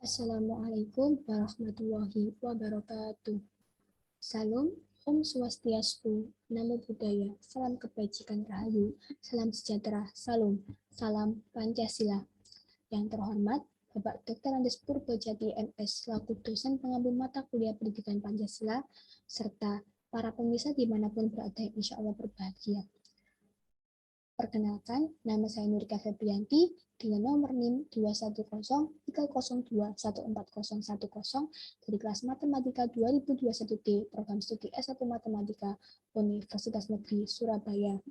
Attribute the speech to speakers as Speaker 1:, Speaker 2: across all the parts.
Speaker 1: Assalamualaikum warahmatullahi wabarakatuh. Salam, Om Swastiastu, Namo Buddhaya, Salam Kebajikan Rahayu, Salam Sejahtera, Salam Pancasila. Yang terhormat, Bapak Dr. Andes Purbojati MS, selaku dosen pengambil mata kuliah pendidikan Pancasila, serta para pemirsa dimanapun berada, insya Allah berbahagia. Perkenalkan, nama saya Nurika Febrianti dengan nomor NIM 21030214010 dari kelas Matematika 2021D Program Studi S1 Matematika Universitas Negeri Surabaya.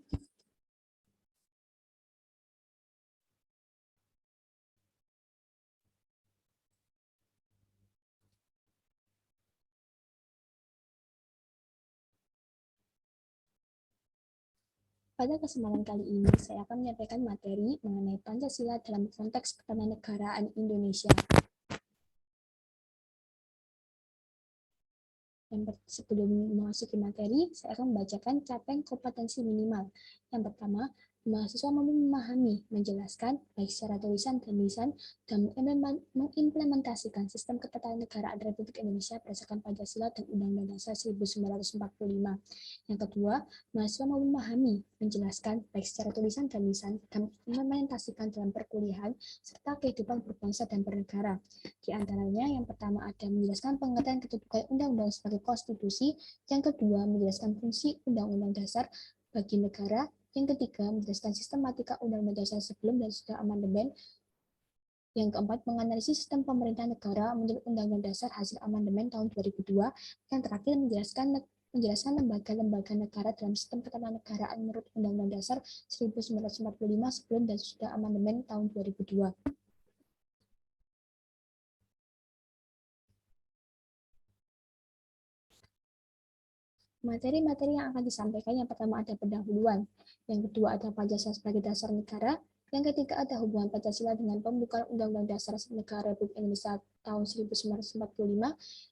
Speaker 1: Pada kesempatan kali ini, saya akan menyampaikan materi mengenai Pancasila dalam konteks kewarganegaraan Indonesia. Sebelum memasuki materi, saya akan membacakan capaian kompetensi minimal. Yang pertama, mahasiswa mampu memahami, menjelaskan, baik secara tulisan dan lisan, dan mengimplementasikan sistem ketatanegaraan Republik Indonesia berdasarkan Pancasila dan Undang-Undang Dasar 1945. Yang kedua, mahasiswa mampu memahami, menjelaskan, baik secara tulisan dan lisan, dan mengimplementasikan dalam perkuliahan, serta kehidupan berbangsa dan bernegara. Di antaranya, yang pertama ada menjelaskan pengertian kedudukan undang-undang sebagai konstitusi, yang kedua menjelaskan fungsi undang-undang dasar bagi negara, yang ketiga menjelaskan sistematika undang-undang dasar sebelum dan sesudah amandemen, yang keempat menganalisis sistem pemerintahan negara menurut undang-undang dasar hasil amandemen tahun 2002, yang terakhir menjelaskan lembaga-lembaga negara dalam sistem ketatanegaraan menurut Undang-Undang Dasar 1945 sebelum dan sesudah amandemen tahun 2002. Materi-materi yang akan disampaikan yang pertama ada pendahuluan, yang kedua ada Pancasila sebagai dasar negara, yang ketiga ada hubungan Pancasila dengan pembukaan Undang-Undang Dasar Negara Republik Indonesia tahun 1945,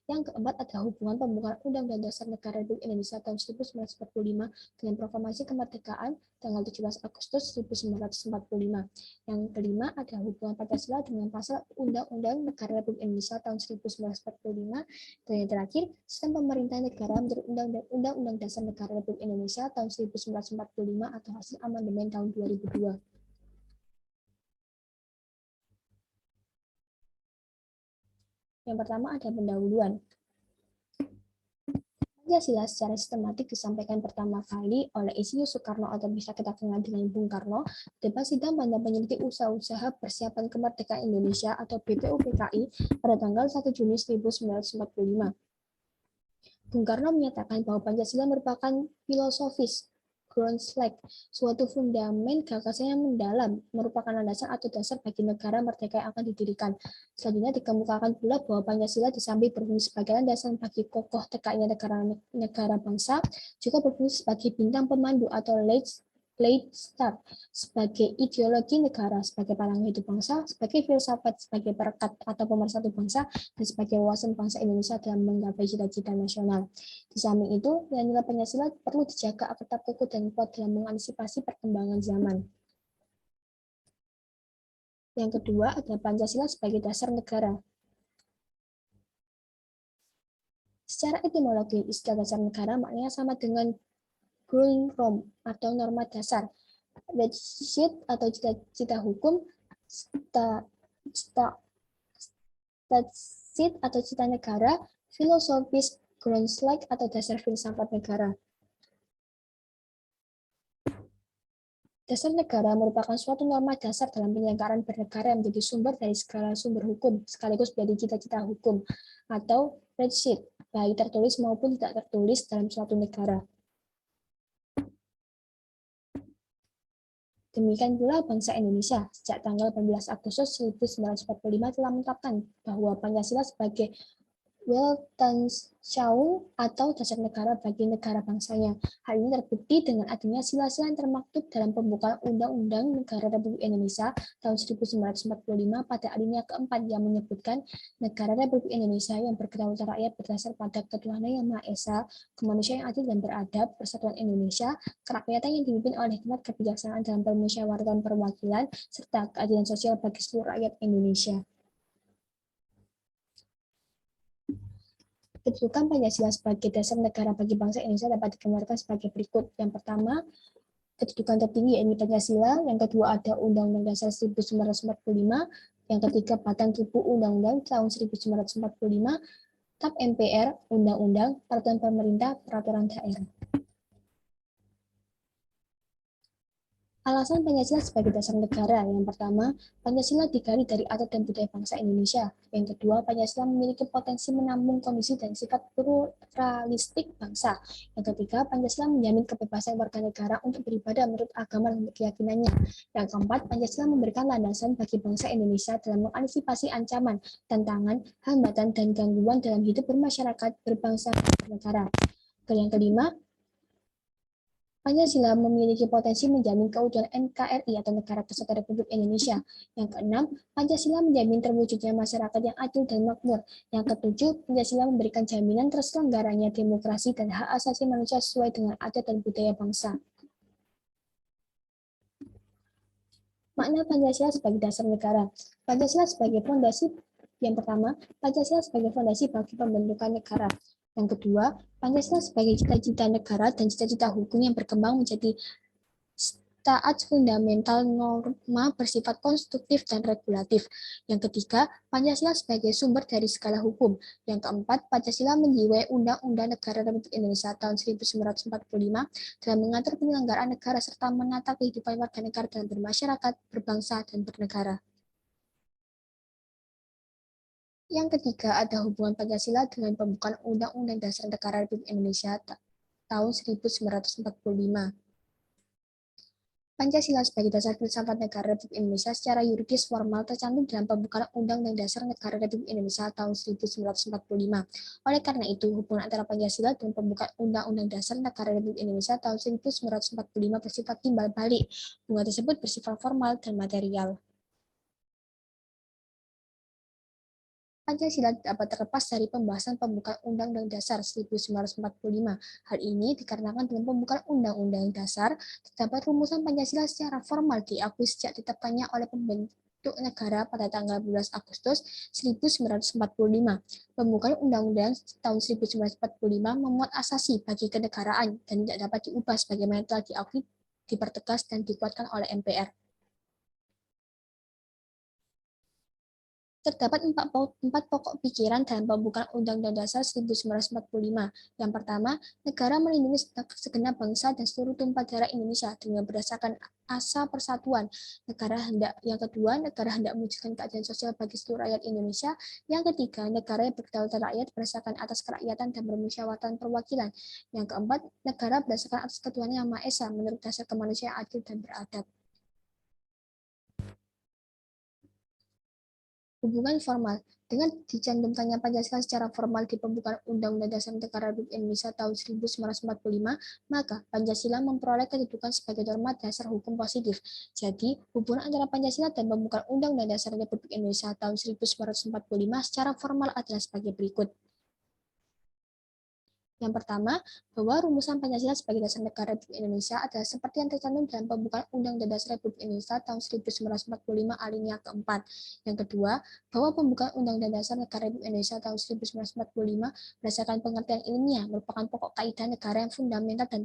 Speaker 1: yang keempat ada hubungan pembukaan Undang-Undang Dasar Negara Republik Indonesia tahun 1945 dengan Proklamasi Kemerdekaan tanggal 17 Agustus 1945. Yang kelima ada hubungan Pancasila dengan pasal Undang-Undang Negara Republik Indonesia tahun 1945, dan yang terakhir sistem pemerintahan negara menurut Undang-Undang Dasar Negara Republik Indonesia tahun 1945 atau hasil amandemen tahun 2002. Yang pertama ada pendahuluan. Pancasila secara sistematik disampaikan pertama kali oleh Insinyur Soekarno atau bisa kita kenal dengan Bung Karno depan sidang pada penyelidik usaha-usaha persiapan kemerdekaan Indonesia atau BPUPKI pada tanggal 1 Juni 1945. Bung Karno menyatakan bahwa Pancasila merupakan filosofis ground slack, suatu fundamen gagasan yang mendalam, merupakan landasan atau dasar bagi negara merdeka yang akan didirikan. Selanjutnya dikemukakan pula bahwa Pancasila disamping berfungsi sebagai landasan bagi kokoh tegaknya negara bangsa, juga berfungsi sebagai bintang pemandu atau late start, sebagai ideologi negara, sebagai pandangan hidup bangsa, sebagai filsafat, sebagai perekat atau pemersatu bangsa, dan sebagai wawasan bangsa Indonesia dalam menggapai cita-cita nasional. Di samping itu, nilai-nilai Pancasila perlu dijaga agar tetap teguh dan kuat dalam mengantisipasi perkembangan zaman. Yang kedua adalah Pancasila sebagai dasar negara. Secara etimologi, istilah dasar negara maknanya sama dengan Grundnorm atau norma dasar, Rechtsstaat atau cita-cita hukum, Staatsschied atau cita negara, filosofis Grundslag atau dasar filsafat negara. Dasar negara merupakan suatu norma dasar dalam penyelenggaraan bernegara yang menjadi sumber dari segala sumber hukum, sekaligus menjadi cita-cita hukum, atau Rechtsstaat, baik tertulis maupun tidak tertulis dalam suatu negara. Demikian pula bangsa Indonesia, sejak tanggal 14 Agustus 1945 telah menetapkan bahwa Pancasila sebagai Weltanschauung atau dasar negara bagi negara bangsanya. Hal ini terbukti dengan adanya sila-sila yang termaktub dalam pembukaan Undang-Undang Negara Republik Indonesia tahun 1945 pada alinea keempat yang menyebutkan negara Republik Indonesia yang berkedaulatan rakyat berdasar pada ketuhanan yang Maha Esa, kemanusiaan yang adil dan beradab, persatuan Indonesia, kerakyatan yang dipimpin oleh hikmat kebijaksanaan dalam permusyawaratan perwakilan, serta keadilan sosial bagi seluruh rakyat Indonesia. Kedudukan Pancasila sebagai dasar negara bagi bangsa Indonesia dapat digambarkan sebagai berikut. Yang pertama, kedudukan tertinggi yaitu Pancasila. Yang kedua ada Undang-Undang Dasar 1945. Yang ketiga Batang Tubuh Undang-Undang tahun 1945. TAP MPR, Undang-Undang, Peraturan Pemerintah, Peraturan Daerah. Alasan Pancasila sebagai dasar negara. Yang pertama, Pancasila digali dari adat dan budaya bangsa Indonesia. Yang kedua, Pancasila memiliki potensi menampung kondisi dan sifat pluralistik bangsa. Yang ketiga, Pancasila menjamin kebebasan warga negara untuk beribadah menurut agama dan keyakinannya. Yang keempat, Pancasila memberikan landasan bagi bangsa Indonesia dalam mengantisipasi ancaman, tantangan, hambatan, dan gangguan dalam hidup bermasyarakat, berbangsa, dan bernegara. Yang kelima, Pancasila memiliki potensi menjamin keutuhan NKRI atau Negara Kesatuan Republik Indonesia. Yang keenam, Pancasila menjamin terwujudnya masyarakat yang adil dan makmur. Yang ketujuh, Pancasila memberikan jaminan terselenggaranya demokrasi dan hak asasi manusia sesuai dengan adat dan budaya bangsa. Makna Pancasila sebagai dasar negara. Pancasila sebagai fondasi. Yang pertama, Pancasila sebagai fondasi bagi pembentukan negara. Yang kedua, Pancasila sebagai cita-cita negara dan cita-cita hukum yang berkembang menjadi taat fundamental norma bersifat konstruktif dan regulatif. Yang ketiga, Pancasila sebagai sumber dari segala hukum. Yang keempat, Pancasila menjiwai Undang-Undang Negara Republik Indonesia tahun 1945 dalam mengatur penyelenggaraan negara serta menata kehidupan warga negara dan bermasyarakat, berbangsa, dan bernegara. Yang ketiga, ada hubungan Pancasila dengan pembukaan Undang-Undang Dasar Negara Republik Indonesia tahun 1945. Pancasila sebagai dasar filsafat negara Republik Indonesia secara yuridis formal tercantum dalam pembukaan Undang-Undang Dasar Negara Republik Indonesia tahun 1945. Oleh karena itu, hubungan antara Pancasila dan pembukaan Undang-Undang Dasar Negara Republik Indonesia tahun 1945 bersifat timbal balik. Hubungan tersebut bersifat formal dan material. Pancasila dapat terlepas dari pembahasan pembukaan Undang-Undang Dasar 1945. Hal ini dikarenakan dalam pembukaan Undang-Undang Dasar terdapat rumusan Pancasila secara formal diakui sejak ditetapkannya oleh pembentuk negara pada tanggal 12 Agustus 1945. Pembukaan Undang-Undang tahun 1945 memuat asasi bagi kenegaraan dan tidak dapat diubah sebagaimana telah diakui, dipertegas, dan dikuatkan oleh MPR. Terdapat empat pokok pikiran dalam pembukaan Undang-Undang Dasar 1945. Yang pertama, negara melindungi segenap bangsa dan seluruh tumpah darah Indonesia dengan berdasarkan asa persatuan. Yang kedua, negara hendak mewujudkan keadilan sosial bagi seluruh rakyat Indonesia. Yang ketiga, negara yang berkedaulatan rakyat berdasarkan atas kerakyatan dan bermusyawaratan perwakilan. Yang keempat, negara berdasarkan atas ketuhanan yang Maha Esa menurut dasar kemanusiaan adil dan beradab. Hubungan formal. Dengan dicantumkannya Pancasila secara formal di pembukaan Undang-Undang Dasar Negara Republik Indonesia tahun 1945, maka Pancasila memperoleh kedudukan sebagai norma dasar hukum positif. Jadi, hubungan antara Pancasila dan pembukaan Undang-Undang Dasar Republik Indonesia tahun 1945 secara formal adalah sebagai berikut. Yang pertama, bahwa rumusan Pancasila sebagai dasar negara Republik Indonesia adalah seperti yang tercantum dalam pembukaan Undang-Undang Dasar Republik Indonesia tahun 1945 alinea keempat. Yang kedua, bahwa pembukaan Undang-Undang Dasar Negara Republik Indonesia tahun 1945 berdasarkan pengertian ilmiah merupakan pokok kaidah negara yang fundamental dan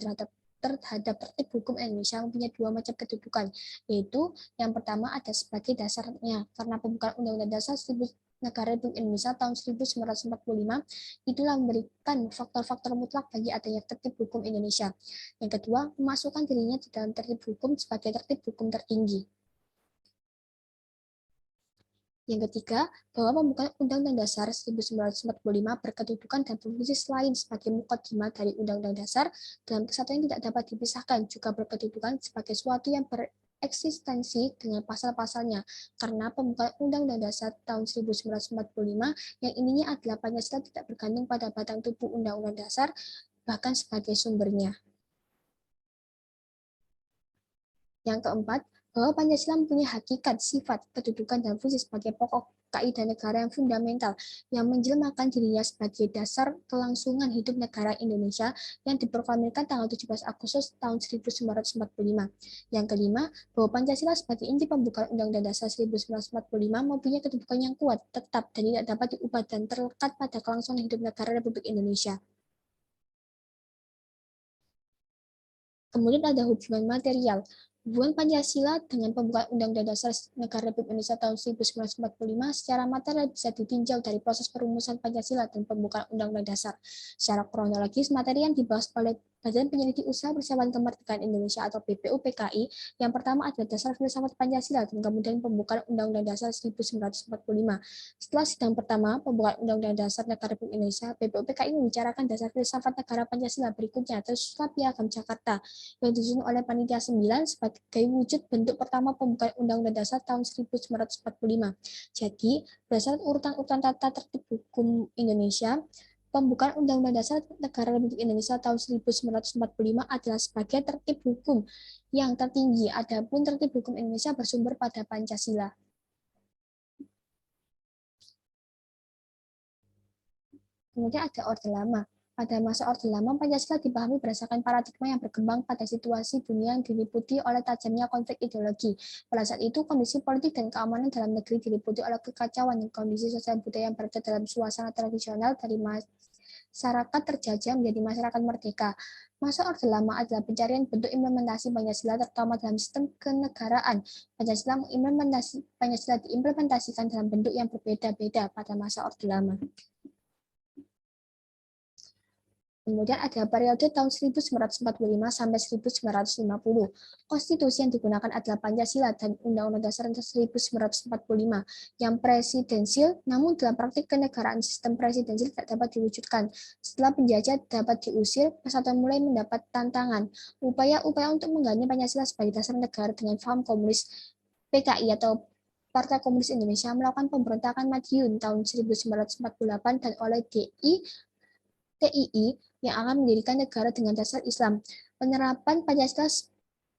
Speaker 1: terhadap tertib hukum Indonesia mempunyai dua macam kedudukan, yaitu yang pertama ada sebagai dasarnya karena pembukaan Undang-Undang Dasar Negara Republik Indonesia tahun 1945 itulah memberikan faktor-faktor mutlak bagi adanya tertib hukum Indonesia. Yang kedua, memasukkan dirinya di dalam tertib hukum sebagai tertib hukum tertinggi. Yang ketiga, bahwa pembukaan Undang-Undang Dasar 1945 berkedudukan dan berfungsi selain sebagai mukadimah dari Undang-Undang Dasar dalam kesatuan yang tidak dapat dipisahkan, juga berkedudukan sebagai suatu yang eksistensi dengan pasal-pasalnya, karena pembukaan Undang-Undang Dasar tahun 1945 yang ininya adalah Pancasila tidak bergantung pada batang tubuh Undang-Undang Dasar, bahkan sebagai sumbernya. Yang keempat, bahwa Pancasila mempunyai hakikat, sifat, kedudukan, dan fungsi sebagai pokok kaidah negara yang fundamental, yang menjelmakan dirinya sebagai dasar kelangsungan hidup negara Indonesia yang diproklamirkan tanggal 17 Agustus tahun 1945. Yang kelima, bahwa Pancasila sebagai inti pembukaan Undang-Undang Dasar 1945 mempunyai kedudukan yang kuat, tetap, dan tidak dapat diubah dan terlekat pada kelangsungan hidup negara Republik Indonesia. Kemudian ada hubungan material. Hubungan Pancasila dengan pembukaan Undang-Undang Dasar Negara Republik Indonesia tahun 1945 secara material bisa ditinjau dari proses perumusan Pancasila dan pembukaan Undang-Undang Dasar. Secara kronologis, materi yang dibahas oleh Badan Penyelidik Usaha Persiapan Kemerdekaan Indonesia atau BPUPKI yang pertama adalah dasar filsafat Pancasila dan kemudian pembukaan Undang-Undang Dasar 1945. Setelah sidang pertama pembukaan Undang-Undang Dasar Negara Republik Indonesia, BPUPKI membicarakan dasar filsafat negara Pancasila berikutnya, tersusun Piagam Jakarta yang disusun oleh Panitia 9 sebagai wujud bentuk pertama pembukaan Undang-Undang Dasar tahun 1945. Jadi, berdasarkan urutan-urutan tata tertib hukum Indonesia, pembukaan Undang-Undang Dasar Negara Republik Indonesia tahun 1945 adalah sebagai tertib hukum yang tertinggi. Adapun tertib hukum Indonesia bersumber pada Pancasila. Kemudian ada Orde Lama. Pada masa Orde Lama, Pancasila dipahami berdasarkan paradigma yang berkembang pada situasi dunia yang diliputi oleh tajamnya konflik ideologi. Pada saat itu, kondisi politik dan keamanan dalam negeri diliputi oleh kekacauan dan kondisi sosial budaya yang berada dalam suasana tradisional dari masyarakat terjajah menjadi masyarakat merdeka. Masa Orde Lama adalah pencarian bentuk implementasi Pancasila terutama dalam sistem kenegaraan. Pancasila diimplementasikan dalam bentuk yang berbeda-beda pada masa Orde Lama. Kemudian ada periode tahun 1945 sampai 1950. Konstitusi yang digunakan adalah Pancasila dan Undang-Undang Dasar 1945 yang presidensil, namun dalam praktik kenegaraan sistem presidensil tidak dapat diwujudkan. Setelah penjajah dapat diusir, persatuan mulai mendapat tantangan. Upaya-upaya untuk mengganti Pancasila sebagai dasar negara dengan paham komunis PKI atau Partai Komunis Indonesia melakukan pemberontakan Madiun tahun 1948 dan oleh TII yang akan mendirikan negara dengan dasar Islam. Penerapan Pancasila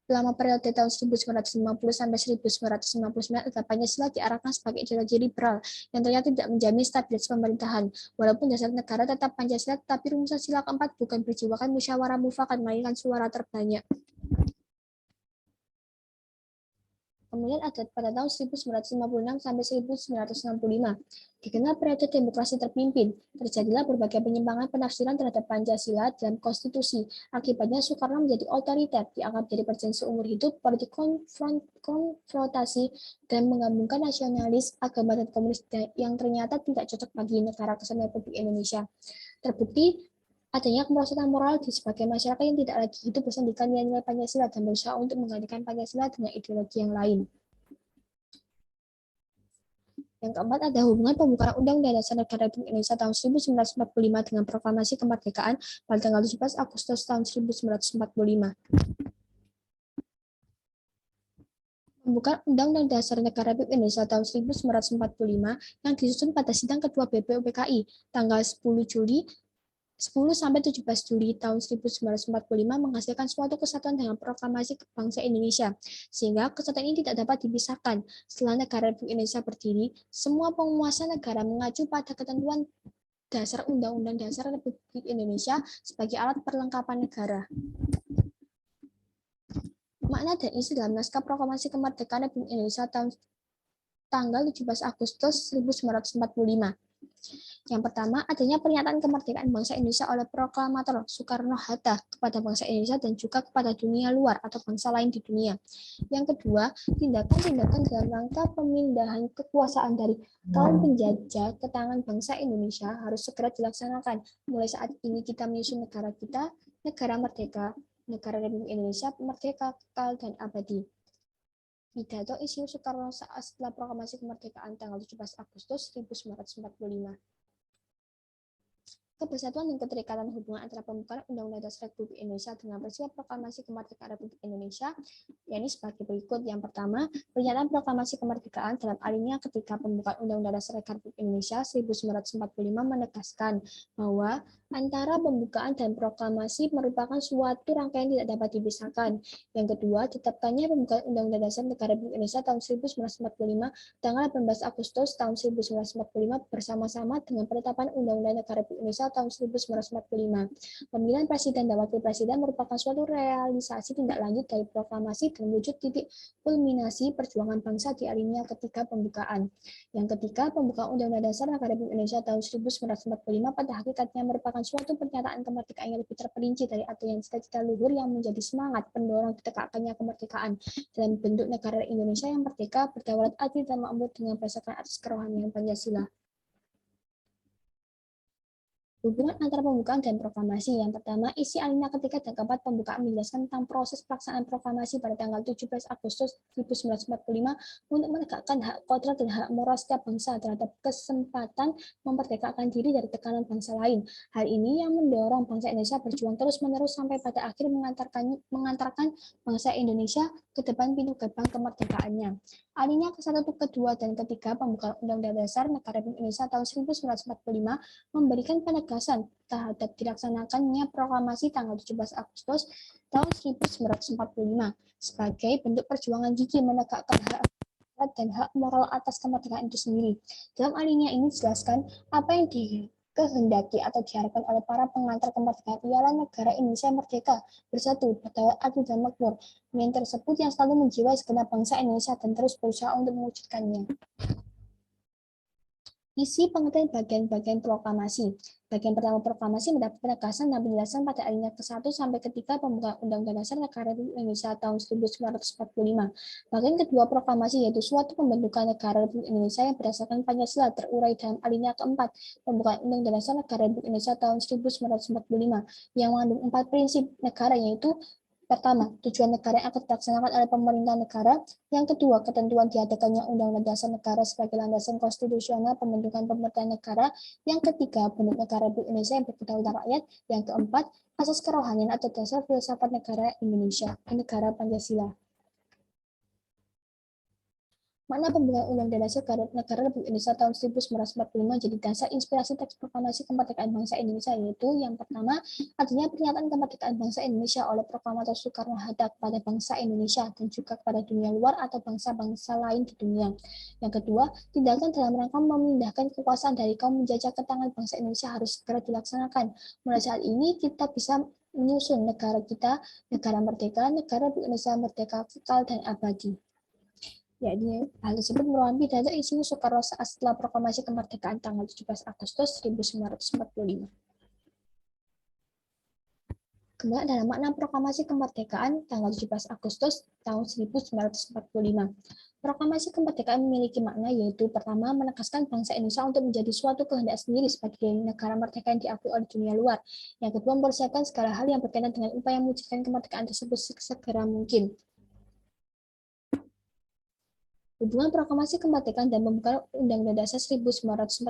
Speaker 1: selama periode tahun 1950 sampai 1959 adalah Pancasila diarahkan sebagai ideologi liberal yang ternyata tidak menjamin stabilitas pemerintahan. Walaupun dasar negara tetap Pancasila, tetapi rumusan sila keempat bukan berjiwakan musyawarah mufakat melainkan suara terbanyak. Kemudian ada pada tahun 1956 sampai 1965. Dikenal periode demokrasi terpimpin, terjadilah berbagai penyimpangan penafsiran terhadap Pancasila dalam konstitusi. Akibatnya Soekarno menjadi otoriter, dianggap jadi presiden seumur hidup, politik konfrontasi, dan menggabungkan nasionalis, agama, dan komunis yang ternyata tidak cocok bagi negara kesatuan Republik Indonesia. Terbukti adanya kemerosotan moral di sebagai masyarakat yang tidak lagi hidup bersandarkan nilai-nilai Pancasila dan berusaha untuk menggantikan Pancasila dengan ideologi yang lain. Yang keempat ada hubungan pembukaan Undang-Undang Dasar Negara Republik Indonesia tahun 1945 dengan Proklamasi Kemerdekaan pada tanggal 17 Agustus tahun 1945. Pembukaan Undang-Undang Dasar Negara Republik Indonesia tahun 1945 yang disusun pada sidang kedua BPUPKI tanggal 10 sampai 17 Juli tahun 1945 menghasilkan suatu kesatuan dengan proklamasi bangsa Indonesia, sehingga kesatuan ini tidak dapat dipisahkan. Setelah negara Republik Indonesia berdiri, semua penguasa negara mengacu pada ketentuan dasar Undang-Undang Dasar Republik Indonesia sebagai alat perlengkapan negara. Makna dan isi dalam naskah proklamasi kemerdekaan Republik Indonesia tahun tanggal 17 Agustus 1945. Yang pertama, adanya pernyataan kemerdekaan bangsa Indonesia oleh proklamator Soekarno-Hatta kepada bangsa Indonesia dan juga kepada dunia luar atau bangsa lain di dunia. Yang kedua, tindakan-tindakan dalam rangka pemindahan kekuasaan dari kaum penjajah ke tangan bangsa Indonesia harus segera dilaksanakan. Mulai saat ini kita menyusun negara kita, negara merdeka, negara Republik Indonesia merdeka, kekal, dan abadi. Pidato Insinyur Soekarno saat setelah proklamasi kemerdekaan tanggal 17 Agustus 1945. Kebersatuan dan keterikatan hubungan antara pembukaan Undang-Undang Dasar Republik Indonesia dengan peristiwa proklamasi kemerdekaan Republik Indonesia, yakni sebagai berikut. Yang pertama, pernyataan proklamasi kemerdekaan dalam alinea ketika pembukaan Undang-Undang Dasar Republik Indonesia 1945 menegaskan bahwa Antara pembukaan dan proklamasi merupakan suatu rangkaian tidak dapat dipisahkan. Yang kedua, ditetapkannya pembukaan Undang-Undang Dasar Negara Republik Indonesia tahun 1945 tanggal 18 Agustus tahun 1945 bersama-sama dengan penetapan Undang-Undang Negara Republik Indonesia tahun 1945. Pemilihan presiden dan wakil presiden merupakan suatu realisasi tindak lanjut dari proklamasi dan wujud titik kulminasi perjuangan bangsa di alinea ketika pembukaan. Yang ketiga, pembukaan Undang-Undang Dasar Negara Republik Indonesia tahun 1945 pada hakikatnya merupakan suatu pernyataan kemerdekaan yang lebih terperinci dari aturan cita-cita luhur yang menjadi semangat pendorong ditegakkannya kemerdekaan dalam bentuk negara Indonesia yang merdeka, berdaulat, adil, dan makmur dengan berdasarkan atas kerohanian Pancasila. Hubungan antara pembukaan dan proklamasi. Yang pertama, isi alinea ketiga dan keempat pembukaan menjelaskan tentang proses pelaksanaan proklamasi pada tanggal 17 Agustus 1945 untuk menegakkan hak kodrat dan hak moral setiap bangsa terhadap kesempatan memerdekakan diri dari tekanan bangsa lain. Hal ini yang mendorong bangsa Indonesia berjuang terus-menerus sampai pada akhir mengantarkan bangsa Indonesia ke depan pintu gerbang kemerdekaannya. Alinea ke-1, ke-2, dan ke-3 pembukaan Undang-Undang Dasar Negara Republik Indonesia tahun 1945 memberikan penegasan terhadap dilaksanakannya proklamasi tanggal 17 Agustus tahun 1945 sebagai bentuk perjuangan gigih menegakkan hak dan hak moral atas kemerdekaan itu sendiri. Dalam alinea ini dijelaskan apa yang dikehendaki atau diharapkan oleh para pengantar kemerdekaan ialah negara Indonesia merdeka, bersatu, berdaulat, adil, dan makmur. Yang tersebut yang selalu menjiwai segenap bangsa Indonesia dan terus berusaha untuk mewujudkannya. Isi pengertian bagian-bagian proklamasi. Bagian pertama proklamasi mendapat penegasan dan penjelasan pada alinea ke-1 sampai ke-3 pembukaan Undang-Undang Dasar Negara Republik Indonesia tahun 1945. Bagian kedua proklamasi yaitu suatu pembentukan negara Republik Indonesia yang berdasarkan Pancasila terurai dalam alinea ke-4 pembukaan Undang-Undang Dasar Negara Republik Indonesia tahun 1945 yang mengandung 4 prinsip negara yaitu pertama, tujuan negara yang akan dilaksanakan oleh pemerintah negara. Yang kedua, ketentuan diadakannya Undang-Undang Dasar Negara sebagai landasan konstitusional pembentukan pemerintahan negara. Yang ketiga, bentuk negara Republik Indonesia yang berkedaulatan rakyat. Yang keempat, asas kerohanian atau dasar filsafat negara Indonesia, negara Pancasila. Makna pembukaan Undang-Undang Dasar Negara Republik Indonesia tahun 1945 jadi dasar inspirasi teks proklamasi kemerdekaan bangsa Indonesia, yaitu yang pertama, adanya pernyataan kemerdekaan bangsa Indonesia oleh proklamator Soekarno-Hatta kepada bangsa Indonesia dan juga kepada dunia luar atau bangsa-bangsa lain di dunia. Yang kedua, tindakan dalam rangka memindahkan kekuasaan dari kaum menjajah ke tangan bangsa Indonesia harus segera dilaksanakan. Mulai saat ini kita bisa menyusun negara kita, negara merdeka, negara Indonesia merdeka, kekal dan abadi. Yakni hal tersebut merupakan pidato isi Soekarno saat setelah proklamasi kemerdekaan tanggal 17 Agustus 1945. Kemudian dalam makna proklamasi kemerdekaan tanggal 17 Agustus tahun 1945. Proklamasi kemerdekaan memiliki makna yaitu pertama, menegaskan bangsa Indonesia untuk menjadi suatu kehendak sendiri sebagai negara merdeka yang diakui oleh dunia luar. Yang kedua, mempersiapkan segala hal yang berkaitan dengan upaya mewujudkan kemerdekaan tersebut segera mungkin. Hubungan proklamasi kemerdekaan dan pembukaan Undang-Undang Dasar 1945.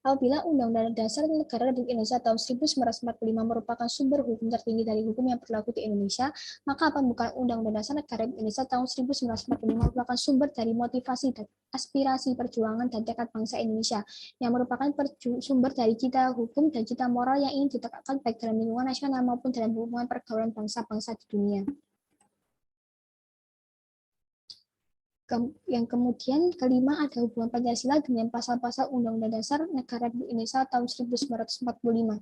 Speaker 1: Apabila Undang-Undang Dasar Negara Republik Indonesia tahun 1945 merupakan sumber hukum tertinggi dari hukum yang berlaku di Indonesia, maka pembukaan Undang-Undang Dasar Negara Republik Indonesia tahun 1945 merupakan sumber dari motivasi dan aspirasi perjuangan dan tekad bangsa Indonesia, yang merupakan sumber dari cita hukum dan cita moral yang ingin ditegakkan baik dalam lingkungan nasional maupun dalam hubungan pergaulan bangsa-bangsa di dunia. Yang kemudian kelima ada hubungan Pancasila dengan pasal-pasal Undang-Undang Dasar Negara Republik Indonesia tahun 1945.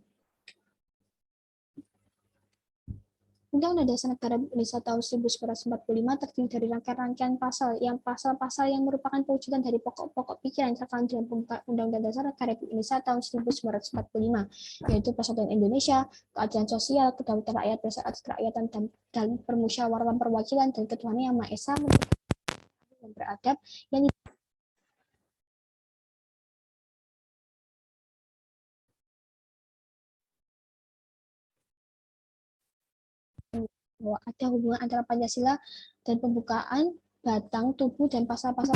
Speaker 1: Undang-Undang Dasar Negara Republik Indonesia tahun 1945 terdiri dari rangkaian-rangkaian pasal yang merupakan perwujudan dari pokok-pokok pikiran yang terkandung dalam pembukaan Undang-Undang Dasar Negara Republik Indonesia tahun 1945, yaitu persatuan Indonesia, keadilan sosial, kedaulatan rakyat, dasar atas kerakyatan dan permusyawaratan perwakilan dan ketuhanan yang Maha Esa, yang beradab, yang bahwa ada hubungan antara Pancasila dan pembukaan batang tubuh dan pasal-pasal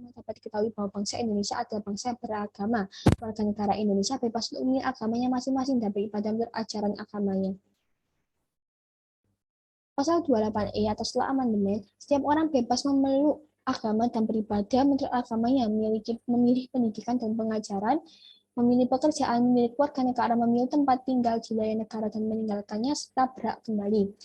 Speaker 1: pertama dapat diketahui bahwa bangsa Indonesia adalah bangsa yang beragama. Warga negara Indonesia bebas untuk memilih agamanya masing-masing dan beribadah menurut ajaran agamanya. Pasal 28E atau setelah amandemen, setiap orang bebas memeluk agama dan beribadah menurut agamanya, memilih pendidikan dan pengajaran, memilih pekerjaan, memilih keluarga negara, memilih tempat tinggal di wilayah negara dan meninggalkannya serta berhak kembali.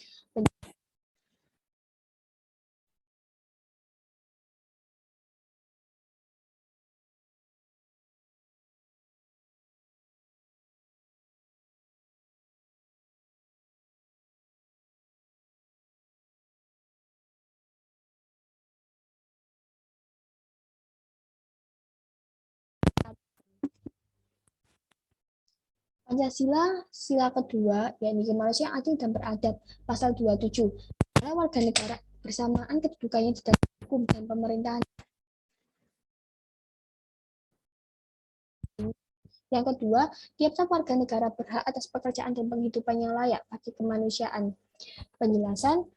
Speaker 1: Pancasila, sila kedua, yakni kemanusiaan adil dan beradab, pasal 27. Warga negara bersamaan kedudukannya di dalam hukum dan pemerintahan. Yang kedua, tiap-tiap warga negara berhak atas pekerjaan dan penghidupan yang layak bagi kemanusiaan. Penjelasan,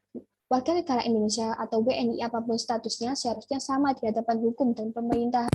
Speaker 1: warga negara Indonesia atau WNI apapun statusnya seharusnya sama di hadapan hukum dan pemerintahan.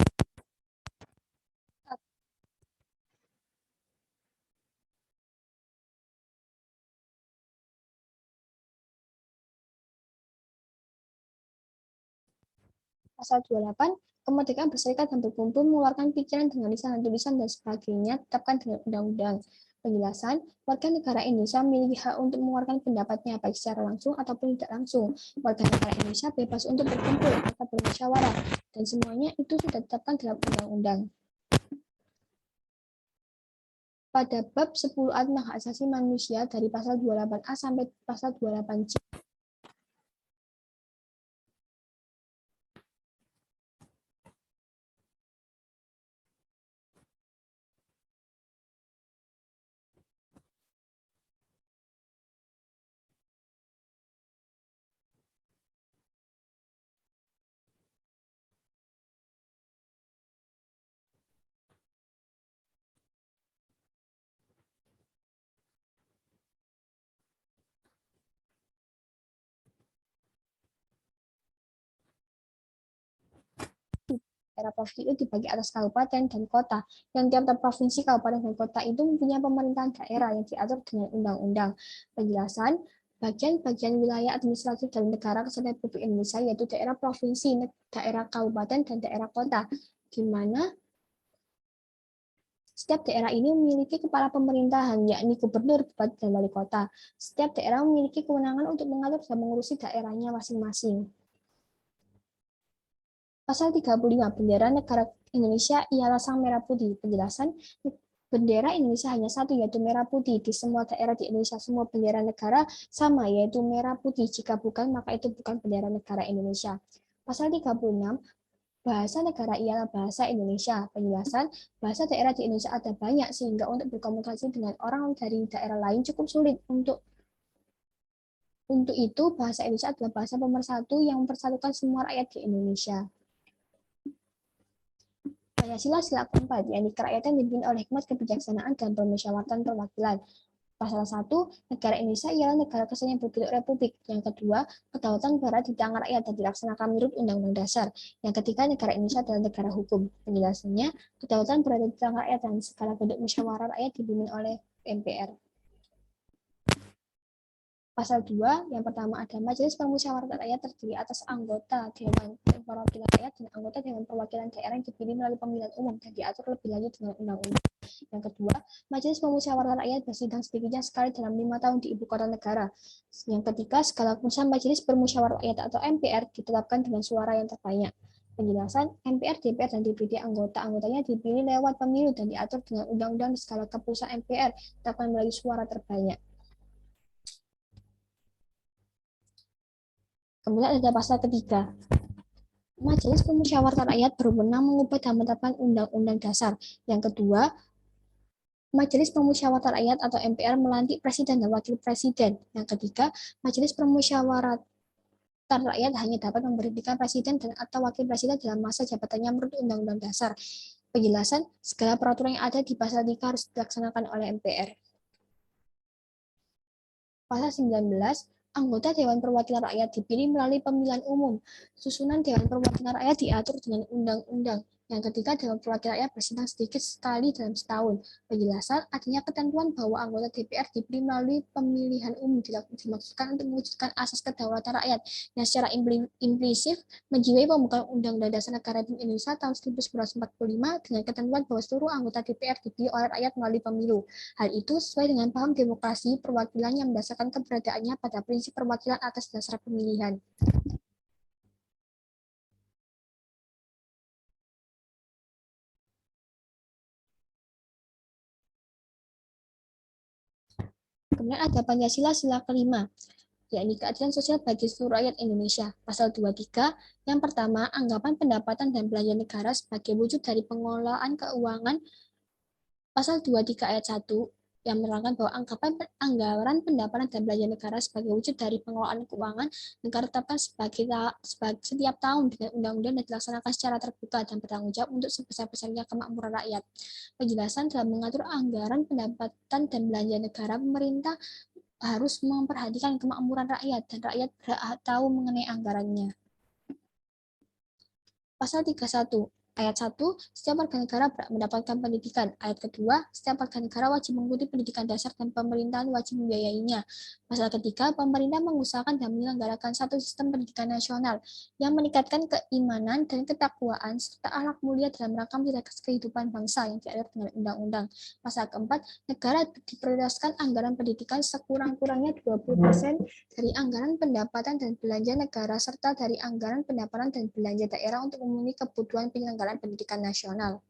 Speaker 1: Pasal 28, kemerdekaan berserikat dan berkumpul, mengeluarkan pikiran dengan lisan dan tulisan dan sebagainya, tetapkan dengan undang-undang. Penjelasan, warga negara Indonesia memiliki hak untuk mengeluarkan pendapatnya baik secara langsung ataupun tidak langsung. Warga negara Indonesia bebas untuk berkumpul atau bermusyawarah, dan semuanya itu sudah ditetapkan dalam undang-undang. Pada bab 10A tentang hak asasi manusia dari pasal 28A sampai pasal 28C, daerah provinsi itu dibagi atas kabupaten dan kota. Yang tiap-tiap provinsi, kabupaten, dan kota itu mempunyai pemerintahan daerah yang diatur dengan undang-undang. Penjelasan, bagian-bagian wilayah administratif dalam negara kesatuan Republik Indonesia yaitu daerah provinsi, daerah kabupaten, dan daerah kota, di mana setiap daerah ini memiliki kepala pemerintahan, yakni gubernur, bupati, dan wali kota. Setiap daerah memiliki kewenangan untuk mengatur dan mengurusi daerahnya masing-masing. Pasal 35, bendera negara Indonesia ialah sang merah putih. Penjelasan, bendera Indonesia hanya satu, yaitu merah putih. Di semua daerah di Indonesia, semua bendera negara sama, yaitu merah putih. Jika bukan, maka itu bukan bendera negara Indonesia. Pasal 36, bahasa negara ialah bahasa Indonesia. Penjelasan, bahasa daerah di Indonesia ada banyak, sehingga untuk berkomunikasi dengan orang dari daerah lain cukup sulit. Untuk itu, bahasa Indonesia adalah bahasa pemersatu yang mempersatukan semua rakyat di Indonesia. Pancasila sila keempat, yakni kerakyatan dipimpin oleh hikmat kebijaksanaan dan permusyawaratan perwakilan. Pasal 1, negara Indonesia ialah negara kesatuan yang berbentuk republik. Yang kedua, kedaulatan negara di tangan rakyat dan dilaksanakan menurut Undang-Undang Dasar. Yang ketiga, negara Indonesia adalah negara hukum. Penjelasannya, kedaulatan berada di tangan rakyat dan segala bentuk musyawarah rakyat dipimpin oleh MPR. Pasal 2, yang pertama ada Majelis Permusyawaratan Rakyat terdiri atas anggota Dewan Perwakilan Rakyat dan anggota Dewan Perwakilan Daerah yang dipilih melalui pemilihan umum dan diatur lebih lanjut dengan undang-undang. Yang kedua, Majelis Permusyawaratan Rakyat bersidang sedikitnya sekali dalam 5 tahun di ibu kota negara. Yang ketiga, segala keputusan Majelis Permusyawaratan Rakyat atau MPR ditetapkan dengan suara yang terbanyak. Penjelasan, MPR, DPR, dan DPD anggota-anggotanya dipilih lewat pemilu dan diatur dengan undang-undang. Segala keputusan MPR ditetapkan melalui suara terbanyak. Kemudian ada pasal ketiga. Majelis Permusyawaratan Rakyat berwenang mengubah dan menetapkan Undang-Undang Dasar. Yang kedua, Majelis Permusyawaratan Rakyat atau MPR melantik Presiden dan Wakil Presiden. Yang ketiga, Majelis Permusyawaratan Rakyat hanya dapat memberhentikan Presiden dan atau Wakil Presiden dalam masa jabatannya menurut Undang-Undang Dasar. Penjelasan, segala peraturan yang ada di pasal 3 harus dilaksanakan oleh MPR. Pasal 19, Anggota Dewan Perwakilan Rakyat dipilih melalui pemilihan umum. Susunan Dewan Perwakilan Rakyat diatur dengan undang-undang. Yang ketiga, Dewan Perwakilan Rakyat bersidang sedikit sekali dalam setahun. Penjelasan, adanya ketentuan bahwa anggota DPR dipilih melalui pemilihan umum dimaksudkan untuk mewujudkan asas kedaulatan rakyat yang secara implisit menjiwai pembukaan Undang-Undang Dasar Negara Republik Indonesia tahun 1945 dengan ketentuan bahwa seluruh anggota DPR dipilih oleh rakyat melalui pemilu. Hal itu sesuai dengan paham demokrasi perwakilan yang mendasarkan keberadaannya pada prinsip perwakilan atas dasar pemilihan. Kemudian ada Pancasila sila kelima, yakni keadilan sosial bagi seluruh rakyat Indonesia. Pasal 23, yang pertama, anggapan pendapatan dan belanja negara sebagai wujud dari pengelolaan keuangan. Pasal 23 ayat 1 yang menerangkan bahwa anggaran pendapatan dan belanja negara sebagai wujud dari pengelolaan keuangan negara tetapkan setiap tahun dengan undang-undang dan dilaksanakan secara terbuka dan bertanggung jawab untuk sebesar-besarnya kemakmuran rakyat. Penjelasan dalam mengatur anggaran pendapatan dan belanja negara, pemerintah harus memperhatikan kemakmuran rakyat dan rakyat berhak tahu mengenai anggarannya. Pasal 31 Ayat 1, setiap warga negara berhak mendapatkan pendidikan. Ayat kedua, setiap warga negara wajib mengikuti pendidikan dasar dan pemerintahan wajib membiayainya. Pasal ketiga, pemerintah mengusahakan dan menyelenggarakan satu sistem pendidikan nasional yang meningkatkan keimanan dan ketakwaan serta akhlak mulia dalam rangka menjaga kehidupan bangsa yang diatur dengan undang-undang. Pasal keempat, negara diprioritaskan anggaran pendidikan sekurang-kurangnya 20% dari anggaran pendapatan dan belanja negara serta dari anggaran pendapatan dan belanja daerah untuk memenuhi kebutuhan penyelenggaraan pendidikan nasional.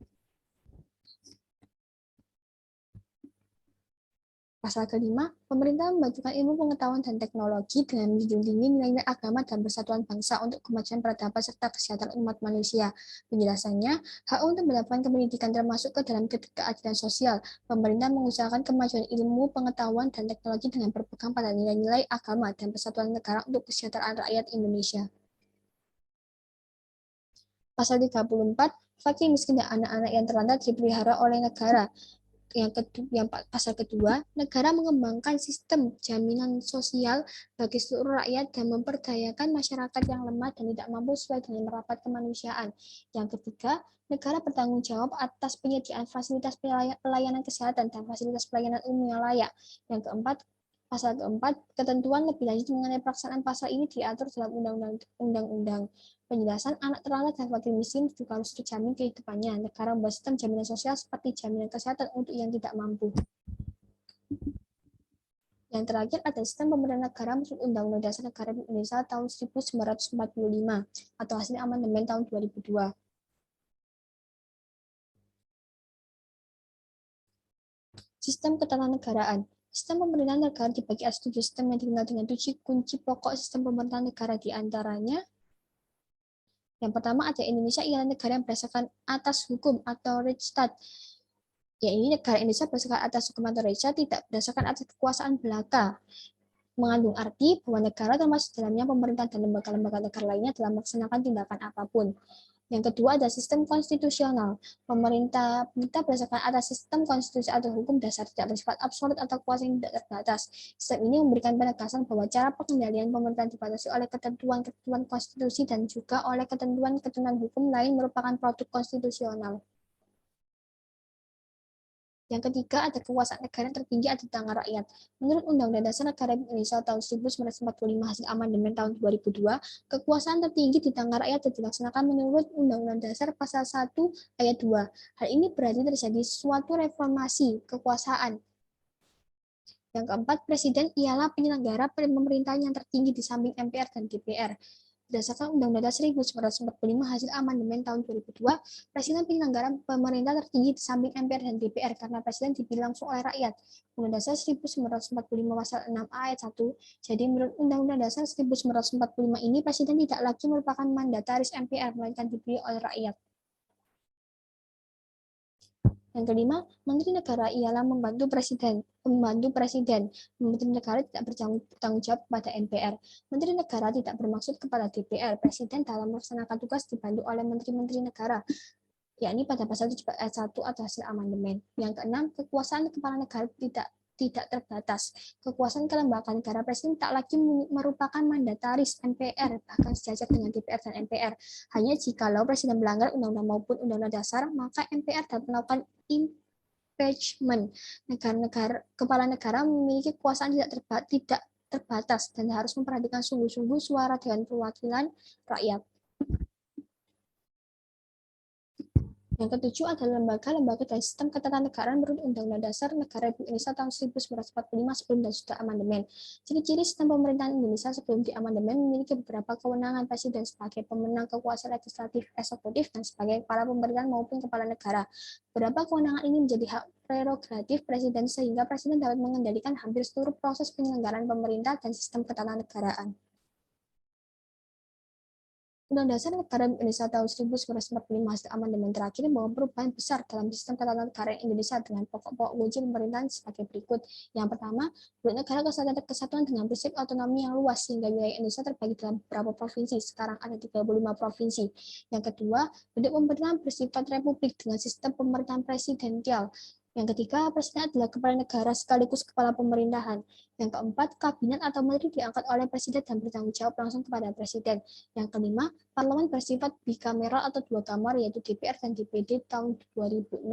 Speaker 1: Pasal kelima, pemerintah memajukan ilmu pengetahuan dan teknologi dengan menjunjung tinggi nilai-nilai agama dan persatuan bangsa untuk kemajuan peradaban serta kesejahteraan umat manusia. Penjelasannya, hak untuk mendapatkan pendidikan termasuk ke dalam keadilan sosial. Pemerintah mengusahakan kemajuan ilmu pengetahuan dan teknologi dengan berpegang pada nilai-nilai agama dan persatuan negara untuk kesejahteraan rakyat Indonesia. Pasal 34, fakir miskin dan anak-anak yang terlantar dipelihara oleh negara. Pasal kedua, negara mengembangkan sistem jaminan sosial bagi seluruh rakyat dan memperdayakan masyarakat yang lemah dan tidak mampu sesuai dengan merapat kemanusiaan. Yang ketiga, negara bertanggung jawab atas penyediaan fasilitas pelayanan kesehatan dan fasilitas pelayanan umum yang layak. Yang keempat, Pasal keempat, ketentuan lebih lanjut mengenai pelaksanaan pasal ini diatur dalam undang-undang. Penjelasan anak terlantar dan fakir miskin juga harus terjamin kehidupannya. Negara membuat sistem jaminan sosial seperti jaminan kesehatan untuk yang tidak mampu. Yang terakhir ada sistem pemerintahan negara menurut Undang-Undang Dasar Negara Indonesia tahun 1945 atau hasil amandemen tahun 2002. Sistem ketatanegaraan. Sistem pemerintahan negara dibagi atas 7 sistem yang dikenal dengan 7 kunci pokok sistem pemerintahan negara, di antaranya yang pertama ada Indonesia ialah negara yang berdasarkan atas hukum atau Rechtsstaat. Ya, ini negara Indonesia berdasarkan atas hukum atau Rechtsstaat, tidak berdasarkan atas kekuasaan belaka. Mengandung arti bahwa negara termasuk dalamnya pemerintahan dan lembaga-lembaga negara lainnya dalam melaksanakan tindakan apapun. Yang kedua ada sistem konstitusional. Pemerintah berdasarkan atas sistem konstitusi atau hukum dasar tidak bersifat absolut atau kuasa yang tidak terbatas. Sistem ini memberikan penegasan bahwa cara pengendalian pemerintahan dibatasi oleh ketentuan-ketentuan konstitusi dan juga oleh ketentuan-ketentuan hukum lain merupakan produk konstitusional. Yang ketiga, ada kekuasaan negara yang tertinggi ada di tangan rakyat. Menurut Undang-Undang Dasar Negara Indonesia tahun 1945 hasil amandemen tahun 2002, kekuasaan tertinggi di tangan rakyat dilaksanakan menurut Undang-Undang Dasar Pasal 1 Ayat 2. Hal ini berarti terjadi suatu reformasi kekuasaan. Yang keempat, Presiden ialah penyelenggara pemerintahan yang tertinggi di samping MPR dan DPR. Berdasarkan Undang-Undang Dasar 1945 hasil amandemen tahun 2002, Presiden penyelenggara pemerintah tertinggi di samping MPR dan DPR karena Presiden dipilih langsung oleh rakyat. Undang-Undang Dasar 1945 pasal 6A ayat 1. Jadi menurut Undang-Undang Dasar 1945 ini Presiden tidak lagi merupakan mandataris MPR melainkan dipilih oleh rakyat. Yang kelima, Menteri Negara ialah membantu Presiden. Menteri Negara tidak bertanggung jawab kepada MPR. Menteri Negara tidak bermaksud kepada DPR. Presiden dalam melaksanakan tugas dibantu oleh Menteri-Menteri Negara, yakni pada pasal 17 ayat 1 atau hasil amandemen. Yang keenam, kekuasaan kepala negara tidak tidak terbatas. Kekuasaan kelembagaan negara presiden tak lagi merupakan mandataris MPR, bahkan sejajar dengan DPR dan MPR. Hanya jikalau presiden melanggar undang-undang maupun undang-undang dasar, maka MPR dapat melakukan impeachment. Kepala negara memiliki kekuasaan tidak terbatas dan harus memperhatikan sungguh-sungguh suara Dewan Perwakilan Rakyat. Yang ketujuh adalah lembaga-lembaga dan sistem ketatanegaraan menurut Undang-Undang Dasar Negara Republik Indonesia tahun 1945 sebelum dan sudah amandemen. Ciri-ciri sistem pemerintahan Indonesia sebelum diamandemen memiliki beberapa kewenangan presiden sebagai pemenang kekuasaan legislatif, eksekutif, dan sebagai kepala pemerintahan maupun kepala negara. Beberapa kewenangan ini menjadi hak prerogatif presiden sehingga presiden dapat mengendalikan hampir seluruh proses penyelenggaraan pemerintah dan sistem ketatanegaraan. Undang-Undang Dasar Negara Indonesia tahun 1945 hasil amandemen terakhir membawa perubahan besar dalam sistem ketatanegaraan Indonesia dengan pokok-pokok kunci pemerintahan sebagai berikut. Yang pertama, bernegara kesatuan dengan prinsip otonomi yang luas sehingga wilayah Indonesia terbagi dalam beberapa provinsi. Sekarang ada 35 provinsi. Yang kedua, bentuk pemerintahan bersifat republik dengan sistem pemerintahan presidensial. Yang ketiga, presiden adalah kepala negara sekaligus kepala pemerintahan. Yang keempat, kabinet atau menteri diangkat oleh presiden dan bertanggung jawab langsung kepada presiden. Yang kelima, parlemen bersifat bikameral atau dua kamar, yaitu DPR dan DPD tahun 2006.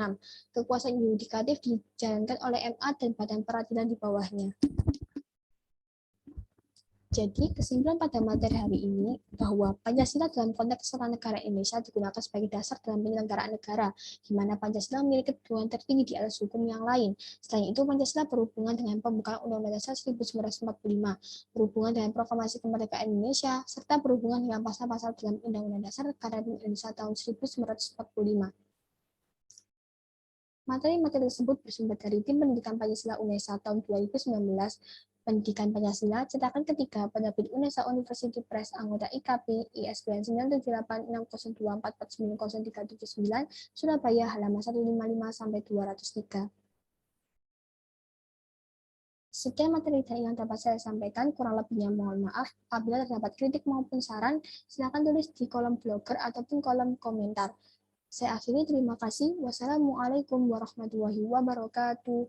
Speaker 1: Kekuasaan yudikatif dijalankan oleh MA dan badan peradilan di bawahnya. Jadi, kesimpulan pada materi hari ini bahwa Pancasila dalam konteks ketatanegaraan Indonesia digunakan sebagai dasar dalam penyelenggaraan negara, di mana Pancasila memiliki kedudukan tertinggi di atas hukum yang lain. Selain itu, Pancasila berhubungan dengan pembukaan Undang-Undang Dasar 1945, berhubungan dengan Proklamasi Kemerdekaan Indonesia, serta berhubungan dengan pasal-pasal dalam Undang-Undang Dasar Negara Republik Indonesia tahun 1945. Materi-materi tersebut bersumber dari Tim Pendidikan Pancasila UNESA tahun 2019, Pendidikan Pancasila, cetakan ketiga, penerbit UNESA University Press, anggota IKP, ISBN 97864490379, Surabaya, halaman 155-203. Sekian materi yang dapat saya sampaikan, kurang lebihnya mohon maaf. Apabila terdapat kritik maupun saran, silakan tulis di kolom blogger ataupun kolom komentar. Saya akhiri, terima kasih. Wassalamualaikum warahmatullahi wabarakatuh.